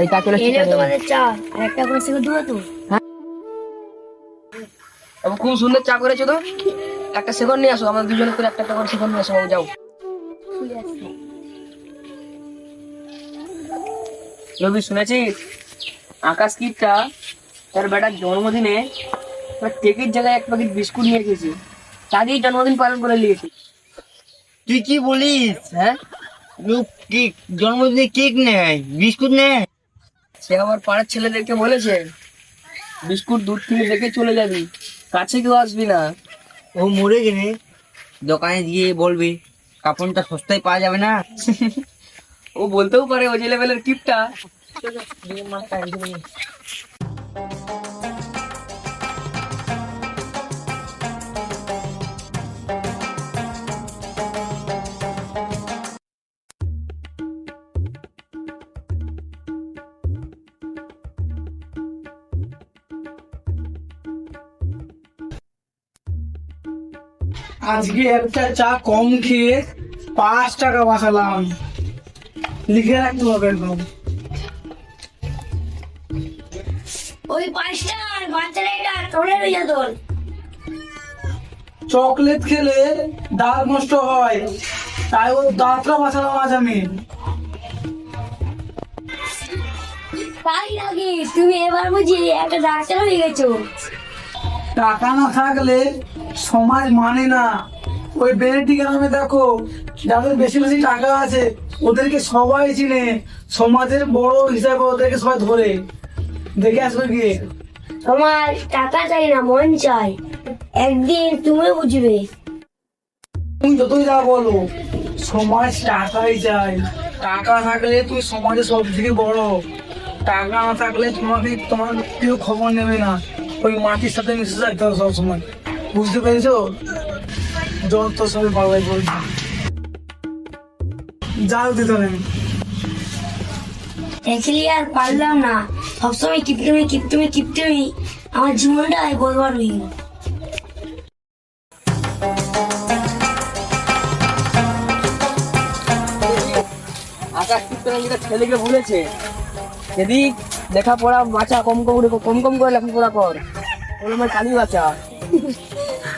এই চা চলে এনে তোমাদের চা একটা করে সেকেন্ড দেবো তো। বাবু খুব সুন্দর চা করেছো তো, একটা সেকন্ড নিয়ে আসো, আমাদের দুজনে করে একটা একটা করে সেকন্ড নিয়ে আসো বাবু, যাও। ঠিক আছে। রবি শুনেছিস আকাশ কিটটা তার বেটার জন্মদিনে কেকের জায়গায় এক প্যাকেট বিস্কুট নিয়ে এসেছে, তাকেই জন্মদিন পালন করে নিয়েছে। তুই কি বলিস? হ্যাঁ, লোক কেক জন্মদিনে কেক নেয়, বিস্কুট নেয়? সে আবার পাড়ার ছেলেদেরকে বলেছে বিস্কুট দুধ কিনে রেখে চলে যাবি, কাছে কেউ আসবি না। ও মরে গেলে দোকানে গিয়ে বলবি কাপড়টা সস্তায় পাওয়া যাবে না। ও বলতেও পারে ও যে লেভেলের কিপটা। আজকে একটা চা কম খেয়ে 5 টাকা বাঁচালাম, লিখে রাখতে হবে একদম। ওই 5 টাকা বাচ্চারা এটা তোলে রয়ে যেত। চকলেট খেলে দাঁত নষ্ট হয়, তাই ওই দাঁতটা বাঁচালাম আজ আমি। তাই নাকি? তুমি এবার বুঝি একটা ডাক্তার হয়ে গেছো। টাকা না থাকলে সমাজ মানে না। ওই বেনেটি গ্রামে দেখো, যাদের বেশি বেশি টাকা আছে ওদেরকে সবাই চিনে, সমাজের বড় হিসাবে ওদেরকে সবাই ধরে। দেখে আসবে গিয়ে। তোমার টাকা চাই না, মন চাই, একদিন তুমি বুঝবে। তুমি যতই যা বলো, সমাজ টাকাই চাই। টাকা থাকলে তুই সমাজে সব থেকে বড়, টাকা না থাকলে তোমার কেউ খবর নেবে না। ওই মাটির সাথে মিশে যাইতে হবে সবসময়, বুঝতে পেরেছো? যত সবাই বাবাই বলছে যাও দিতে নেই। দেখলি আর পারলাম না, সবসময় কিপটুমি কিপটুমি কিপটুমি, আমার জীবনটাই বরবাদ হয়ে গেল। আকাশ কিটটা যেটা ছেলেকে বলেছে সেদিক লেখাপড়া বাঁচা কম কম কম কম করে লেখাপড়া কর, কলমের কালি বাঁচা।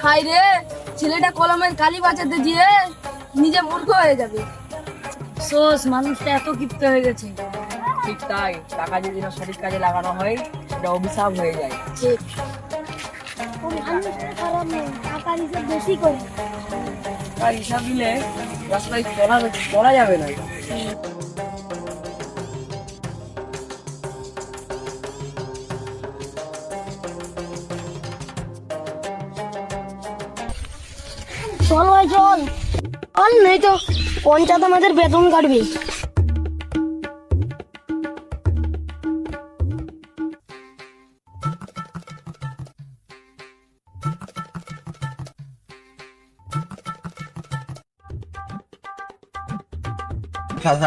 হাই রে, ছেলেটা কলমের কালি বাঁচাতে গিয়ে নিজে মূর্খ হয়ে যাবে। সোস মানুষটা এত কিপ্ত হয়ে গেছে। ঠিক তাই, টাকা যদি না সঠিক কাজে লাগানো হয় সেটা অভিশাপ হয়ে যায়। তার হিসাব দিলে রাস্তায় চলা যাবে না। চল ভাই চল, আর নেই তো পঞ্চায়েত আমাদের বেতন কাটবে।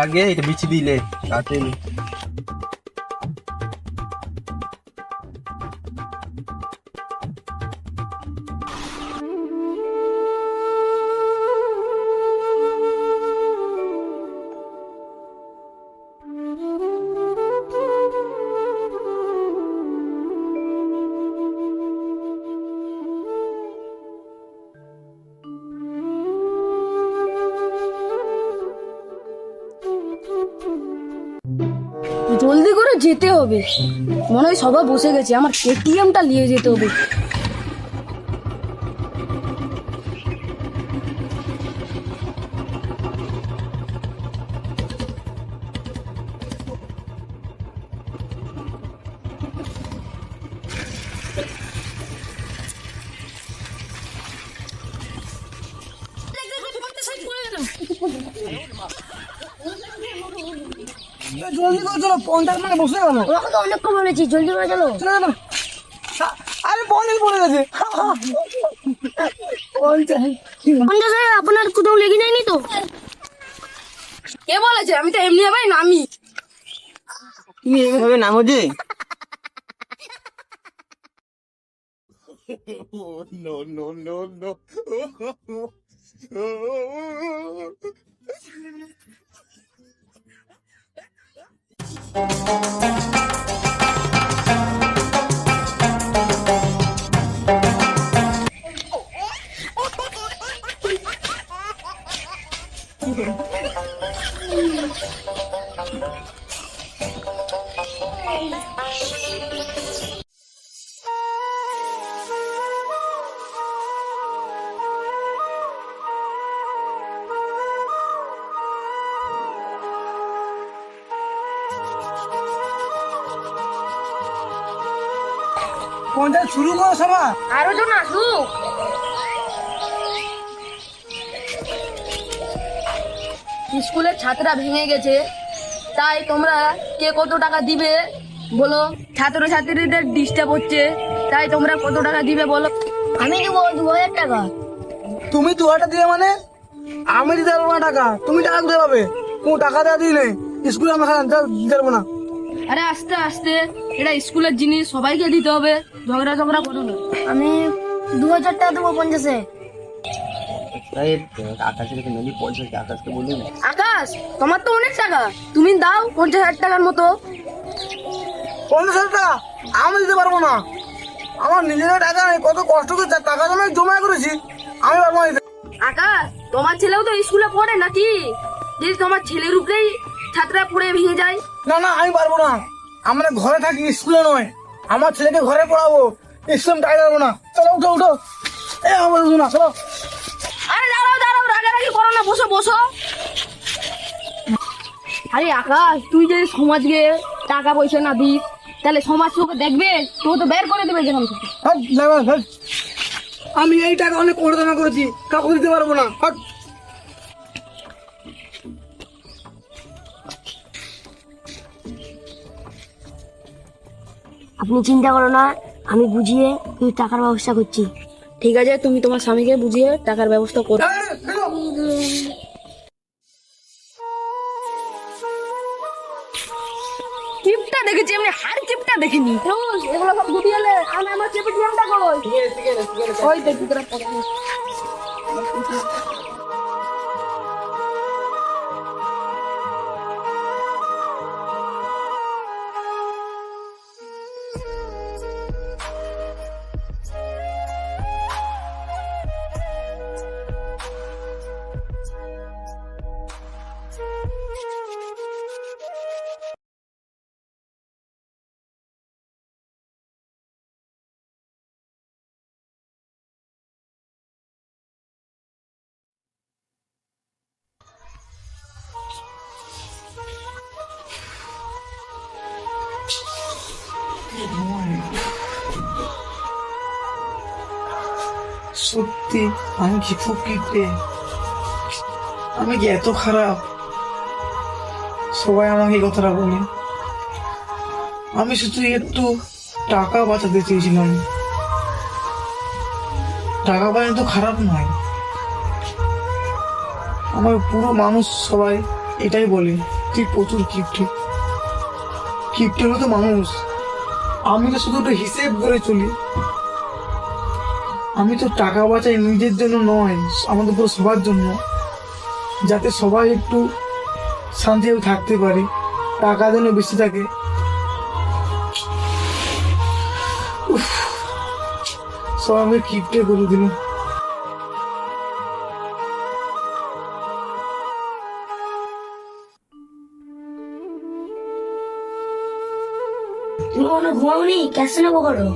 আগে এটা বিচি দিলে রাতে জলদি করে যেতে হবে, মনে হয় সবাই বসে গেছে, আমার কেটিএমটা নিয়ে যেতে হবে। জলদি করে চলো, 50 টাকা বসে গেল। তোমাকে তো অনেকক্ষণ বলেছি জলদি করে চলো। আরে বলে পড়ে গেছে। পঞ্চাশ হাজার আপনার কোথাও লেগে যায়নি তো? কে বলেছে? আমি তো এমনি ভাই নামি। তুমি এভাবে নামো যে? No, no, no, no. Panchayat শুরু করো সভা। আরো জন আসুক। স্কুলের ছাত্ররা ভেঙে গেছে, তাই তোমরা কে কত টাকা দিবে বলো। ছাত্রছাত্রীদের ডিস্টার্ব হচ্ছে, তাই তোমরা কত টাকা দিবে বলো। আমি দেবো 2000 টাকা। তুমি 2000 দিয়ে মানে আমি দিতে পারবো না টাকা। তুমি টাকা দিতে পারবে, কোনো টাকা দেওয়া দিই নেই স্কুলে, আমরা দিতে পারবো না। আরে আস্তে আস্তে, এটা স্কুলের জিনিস, সবাইকে দিতে হবে। ঝগড়া ঝগড়া করো না। আমি 2000 টাকা দেবো 50-এ। আকাশের কাছে নদী পয়সা আকাশকে বলুন। আকাশ, তোমার তো অনেক টাকা, তুমি দাও 50,000 টাকার মতো। 50,000 টাকা আমি দিতে পারবো না। আমার নিজের টাকা নেই, কত কষ্ট করে টাকা জমা করেছি, আমি পারবো না দিতে। আকাশ, তোমার ছেলেও তো স্কুলে পড়ে নাকি? যদি তোমার ছেলের উপরেই ছাত্ররা পড়ে ভেঙে যায়। না না, আমি পারবো না। আমরা ঘরে থাকি, স্কুলে নয়। আমার ছেলেকে ঘরে পড়াবো, স্কুলে টাকা দেবো না। চলো উঠো উঠো, এই আমার না, চলো। আরে দাঁড়াও দাঁড়াও, রাগারাগি করো না, বসো বসো। আরে আকাশ, তুই যদি সমাজকে টাকা পয়সা না দিস, তাহলে সমাজ তোকে দেখবে, তোকে তো বের করে দেবে যেখান থেকে। হাট, যাবে না, হাট। আমি এই টাকা অনেক জমা করেছি, কাউকে দিতে পারবো না। হাট। আপনি চিন্তা করো না, আমি বুঝিয়ে তুই টাকার ব্যবস্থা করছি। ঠিক আছে, তুমি তোমার স্বামীকে বুঝিয়ে টাকার ব্যবস্থা করো। এই, এই, এই। চিপটা দেখেছি, এমনি হার চিপটা দেখিনি। রোজ এগুলো সব গুটিয়ে এলে আমি আমার চিপের নিয়মটা কই? ওই দেখি তোরা পড়ে। সত্যি আমি কি খুব কিপটে, আমি কি এত খারাপ? সবাই আমাকে এই কথাটা বলে। আমি শুধু একটু টাকা বাঁচাতে চেয়েছিলাম। টাকা বাঁচানো তো খারাপ নয়। আমার পুরো মানুষ সবাই এটাই বলে তুই প্রচুর কিপটে। কিপটে হলো তো মানুষ। আমি তো শুধু একটা হিসেব করে চলি। আমি তো টাকা বাঁচাই নিজের জন্য নয়, আমাদের পুরো সবার জন্য, যাতে সবাই একটু শান্তিভাবে থাকতে পারে, টাকা যেন বেশি থাকে। উফ, সব আমাকে কিপটে করে দিল। তুমি কোনো ঘুমাওনি? ক্যাসে নেবো করো।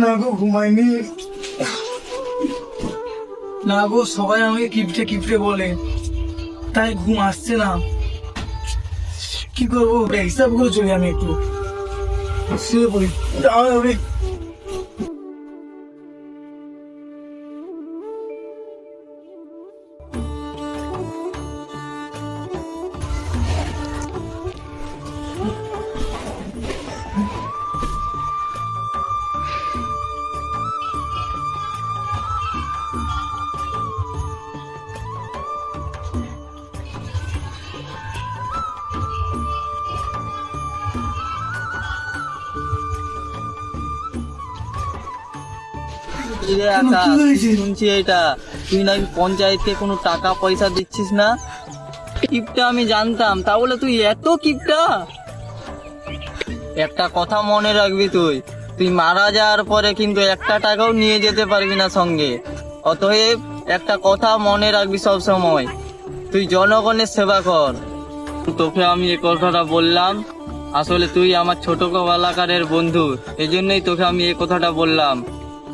না গো, ঘুমাইনি। না গো, সবাই আমাকে কিপটে কিপটে বলে, তাই ঘুম আসছে না। কি করবো, হিসাব করে চলি। আমি একটু শুয়ে পড়ি। রে আকাশ, শুনছি এটা তুই নাকি পঞ্চায়েতকে কোনো টাকা পয়সা দিচ্ছিস না। কিপটা আমি জানতাম, তা বলে তুই এত কিপটা? একটা কথা মনে রাখবি, তুই তুই মারা যাওয়ার পরে কিন্তু একটা টাকাও নিয়ে যেতে পারবি না সঙ্গে। অতএব একটা কথা মনে রাখবি সব সময়, তুই জনগণের সেবা কর। তোকে আমি এ কথাটা বললাম, আসলে তুই আমার ছোট কলাকারের বন্ধু, এই জন্যই তোকে আমি এই কথাটা বললাম।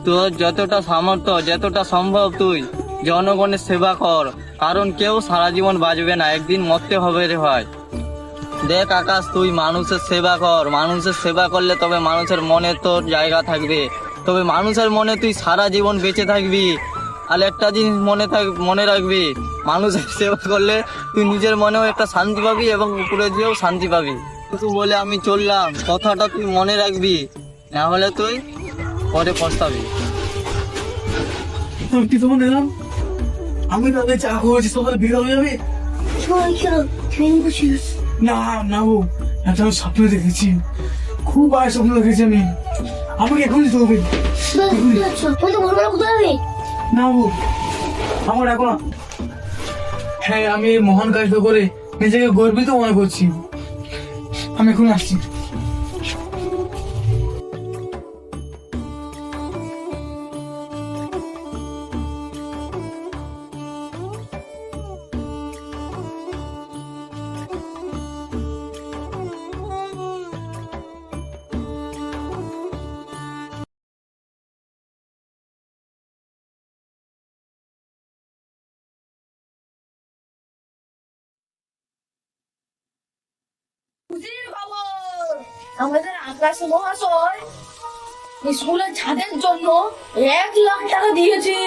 তোর যতটা সামর্থ্য, যতটা সম্ভব তুই জনগণের সেবা কর, কারণ কেউ সারা জীবন বাঁচবে না, একদিন মরতে হবে রে ভাই। দেখ আকাশ, তুই মানুষের সেবা কর, মানুষের সেবা করলে তবে মানুষের মনে তোর জায়গা থাকবে, তবে মানুষের মনে তুই সারা জীবন বেঁচে থাকবি। আর একটা জিনিস মনে রাখবি, মানুষের সেবা করলে তুই নিজের মনেও একটা শান্তি পাবি এবং উপরে দিয়েও শান্তি পাবি। তুই বলে আমি চললাম, কথাটা তুই মনে রাখবি, না হলে তুই পরে পস্তাবি। কি তোমার দিলাম, আমি তাদের চা করেছি, সকালে বিকাল হয়ে যাবে। সবাই কেন ট্রেন বসিস? না না বউ, একটা আমি স্বপ্ন দেখেছি, খুব আয় স্বপ্ন দেখেছি আমি, আমাকে এখনই চলবে। তুই তো বলবো না কোথায় যাবে? না বউ, আমার এখন, হ্যাঁ আমি এই মহান কাজটা করে নিজেকে গর্বিত মনে করছি। আমি এখন আসছি। খুশির খবর, আমাদের আকাশ মহাশয় স্কুলের ছাদের জন্য 1,00,000 টাকা দিয়েছে।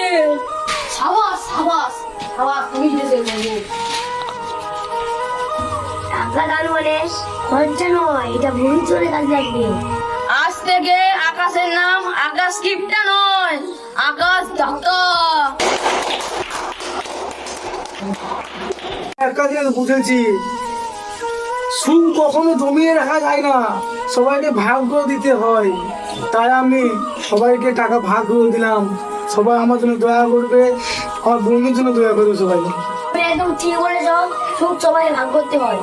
সাবাস সাবাস সাবাস, তুমি দেশে বলবো। টাকা দান মানে খরচা নয়, এটা ভবিষ্যতে কাজে লাগবে। আজ থেকে আকাশের নাম আকাশ কিপটা নয়, আকাশ ডাক্তার। একটা জিনিস বুঝেছি, সুখ কখনো জমিয়ে রাখা যায় না, সবাইকে ভাগ করে দিতে হয়। তাই আমি সবাইকে টাকা ভাগ করে দিলাম, সবাই আমার জন্য দয়া করবে, আমার বন্ধুর জন্য দয়া করবে সবাই। তুমি একদম ঠিক বলেছ, সুখ সবাই ভাগ করতে হয়।